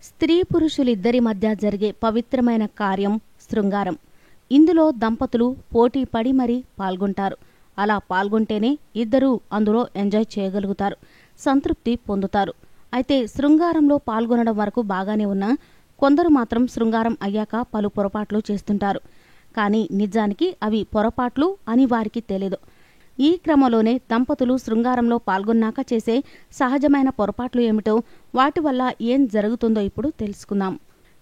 స్త్రీ పురుషులిద్దరి మధ్య జరిగే పవిత్రమైన కార్యం శృంగారం. ఇందులో దంపతులు పోటీ పడి మరీ పాల్గొంటారు. అలా పాల్గొంటేనే ఇద్దరూ అందులో ఎంజాయ్ చేయగలుగుతారు, సంతృప్తి పొందుతారు. అయితే శృంగారంలో పాల్గొనడం వరకు బాగానే ఉన్నా కొందరు మాత్రం శృంగారం అయ్యాక పలు పొరపాట్లు చేస్తుంటారు. కానీ నిజానికి అవి పొరపాట్లు అని వారికి తెలీదు. ఈ క్రమంలోనే దంపతులు శృంగారంలో పాల్గొన్నాక చేసే సహజమైన పొరపాట్లు ఏమిటో, వాటి వల్ల ఏం జరుగుతుందో ఇప్పుడు తెలుసుకుందాం.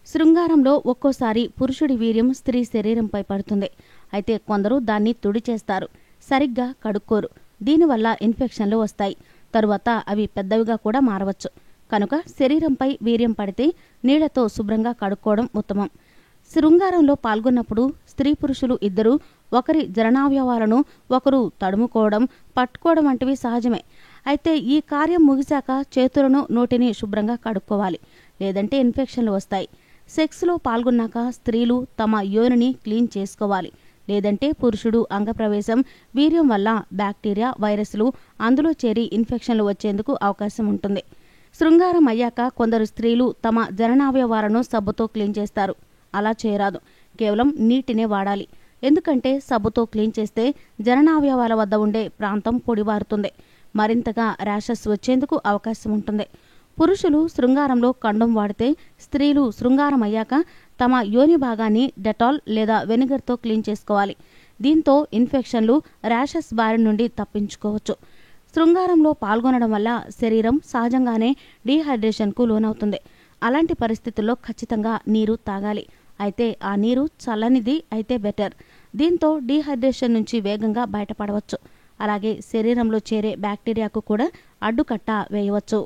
శృంగారంలో ఒక్కోసారి పురుషుడి వీర్యం స్త్రీ శరీరంపై పడుతుంది. అయితే కొందరు దాన్ని తుడిచేస్తారు, సరిగ్గా కడుక్కోరు. దీనివల్ల ఇన్ఫెక్షన్లు వస్తాయి. తరువాత అవి పెద్దవిగా కూడా మారవచ్చు. కనుక శరీరంపై వీర్యం పడితే నీళ్లతో శుభ్రంగా కడుక్కోవడం ఉత్తమం. శృంగారంలో పాల్గొన్నప్పుడు స్త్రీ పురుషులు ఇద్దరూ ఒకరి జననావయవాలను ఒకరు తడుముకోవడం, పట్టుకోవడం వంటివి సహజమే. అయితే ఈ కార్యం ముగిశాక చేతులను, నోటిని శుభ్రంగా కడుక్కోవాలి, లేదంటే ఇన్ఫెక్షన్లు వస్తాయి. సెక్స్లో పాల్గొన్నాక స్త్రీలు తమ యోనిని క్లీన్ చేసుకోవాలి, లేదంటే పురుషుడు అంగప్రవేశం, వీర్యం వల్ల బ్యాక్టీరియా, వైరస్లు అందులో చేరి ఇన్ఫెక్షన్లు వచ్చేందుకు అవకాశం ఉంటుంది. శృంగారం అయ్యాక కొందరు స్త్రీలు తమ జననావయవాలను సబ్బుతో క్లీన్ చేస్తారు. అలా చేయరాదు, కేవలం నీటినే వాడాలి. ఎందుకంటే సబ్బుతో క్లీన్ చేస్తే జననావయవాల వద్ద ఉండే ప్రాంతం పొడిబారుతుంది, మరింతగా ర్యాషెస్ వచ్చేందుకు అవకాశం ఉంటుంది. పురుషులు శృంగారంలో కండోమ్ వాడితే, స్త్రీలు శృంగారం అయ్యాక తమ యోని భాగాన్ని డెటాల్ లేదా వెనిగర్తో క్లీన్ చేసుకోవాలి. దీంతో ఇన్ఫెక్షన్లు, ర్యాషెస్ బారి నుండి తప్పించుకోవచ్చు. శృంగారంలో పాల్గొనడం వల్ల శరీరం సహజంగానే డీహైడ్రేషన్కు లోనవుతుంది. అలాంటి పరిస్థితుల్లో ఖచ్చితంగా నీరు తాగాలి. అయితే ఆ నీరు చల్లనిది అయితే బెటర్. దీంతో డీహైడ్రేషన్ నుంచి వేగంగా బయటపడవచ్చు. అలాగే శరీరంలో చేరే బ్యాక్టీరియాకు కూడా అడ్డుకట్ట వేయవచ్చు.